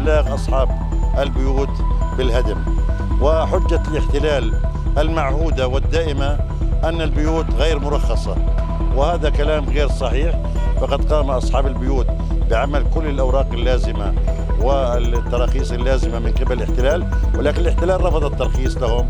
إبلاغ أصحاب البيوت بالهدم. وحجة الاحتلال المعهودة والدائمة أن البيوت غير مرخصة، وهذا كلام غير صحيح. فقد قام أصحاب البيوت بعمل كل الأوراق اللازمة والتراخيص اللازمة من قبل الاحتلال، ولكن الاحتلال رفض الترخيص لهم.